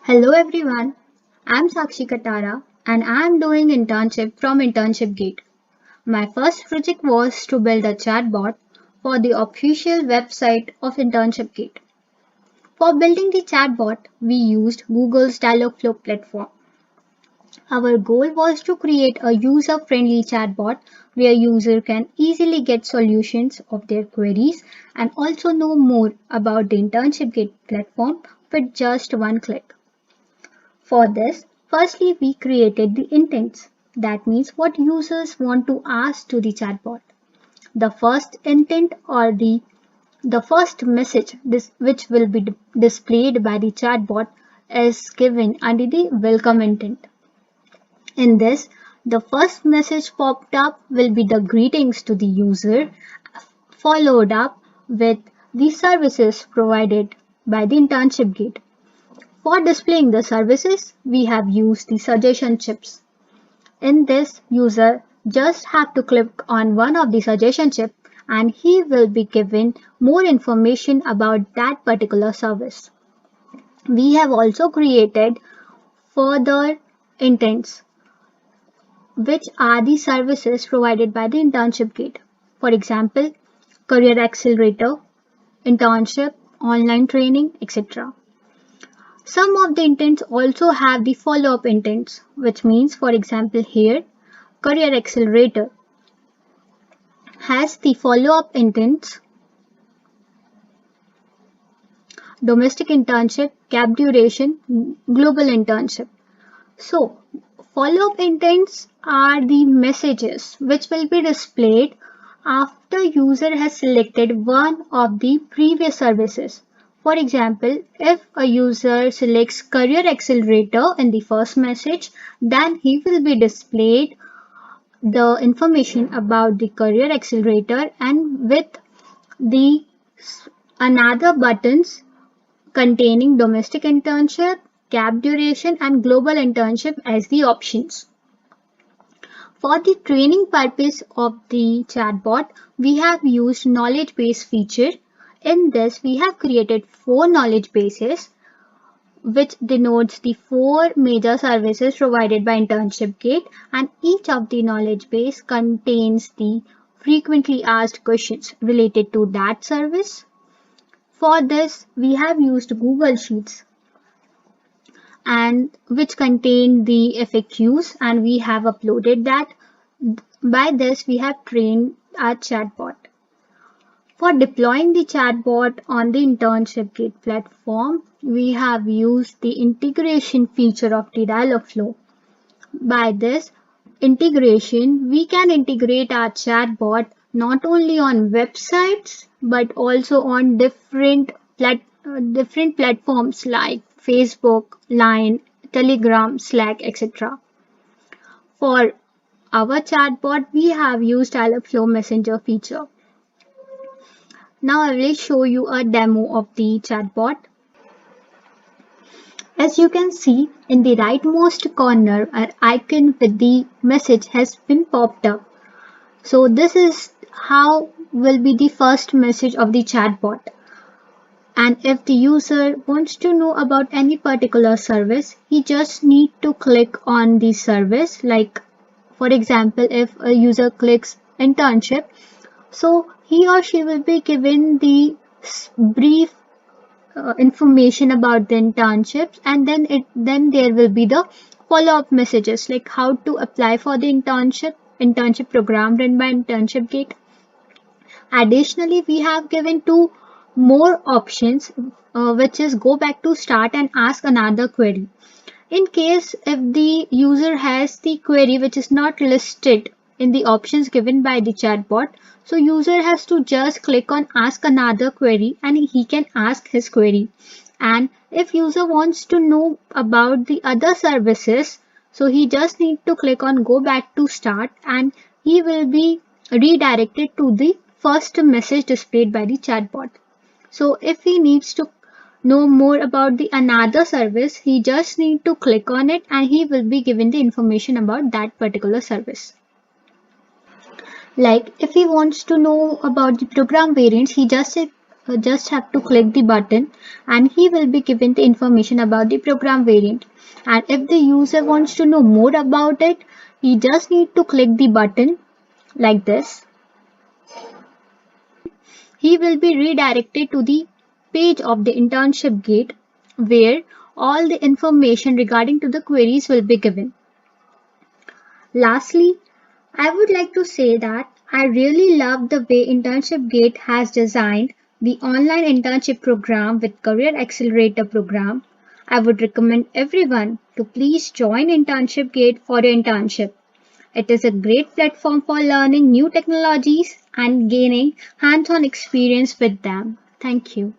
Hello everyone, I'm Sakshi Katara and I'm doing internship from Internship Gate. My first project was to build a chatbot for the official website of Internship Gate. For building the chatbot, we used Google's Dialogflow platform. Our goal was to create a user-friendly chatbot where users can easily get solutions of their queries and also know more about the Internship Gate platform with just one click. For this, firstly we created the intents. That means what users want to ask to the chatbot. The first intent or the first message which will be displayed by the chatbot is given under the welcome intent. In this, the first message popped up will be the greetings to the user, followed up with the services provided by the internship gate. For displaying the services, we have used the suggestion chips. In this, user just have to click on one of the suggestion chip and he will be given more information about that particular service. We have also created further intents, which are the services provided by the internship gate. For example, career accelerator, internship, online training, etc. Some of the intents also have the follow-up intents, which means, for example, here, Career Accelerator has the follow-up intents, domestic internship, gap duration, global internship. So, follow-up intents are the messages which will be displayed after user has selected one of the previous services. For example, if a user selects Career Accelerator in the first message, then he will be displayed the information about the Career Accelerator and with the another buttons containing domestic internship, gap duration and global internship as the options. For the training purpose of the chatbot, we have used knowledge base feature. In this, we have created 4 knowledge bases which denotes the 4 major services provided by Internship Gate, and each of the knowledge base contains the frequently asked questions related to that service. For this, we have used Google Sheets and which contain the FAQs and we have uploaded that. By this, we have trained our chatbot. For deploying the chatbot on the Internship Gate platform, we have used the integration feature of the Dialogflow. By this integration, we can integrate our chatbot not only on websites but also on different platforms like Facebook, Line, Telegram, Slack, etc. For our chatbot, we have used Dialogflow Messenger feature. Now I will show you a demo of the chatbot. As you can see in the rightmost corner, an icon with the message has been popped up. So this is how will be the first message of the chatbot. And if the user wants to know about any particular service, he just need to click on the service. Like for example, if a user clicks internship, so he or she will be given the brief information about the internships, and then there will be the follow-up messages like how to apply for the internship program run by Internship Gate. Additionally, we have given 2 more options, which is go back to start and ask another query. In case if the user has the query which is not listed in the options given by the chatbot, so user has to just click on ask another query and he can ask his query. And if user wants to know about the other services, so he just need to click on go back to start and he will be redirected to the first message displayed by the chatbot. So if he needs to know more about the another service, he just need to click on it and he will be given the information about that particular service. Like if he wants to know about the program variants, he just just have to click the button and he will be given the information about the program variant. And if the user wants to know more about it, he just need to click the button like this. He will be redirected to the page of the internship gate where all the information regarding to the queries will be given. Lastly, I would like to say that I really love the way Internship Gate has designed the online internship program with Career Accelerator program. I would recommend everyone to please join Internship Gate for your internship. It is a great platform for learning new technologies and gaining hands-on experience with them. Thank you.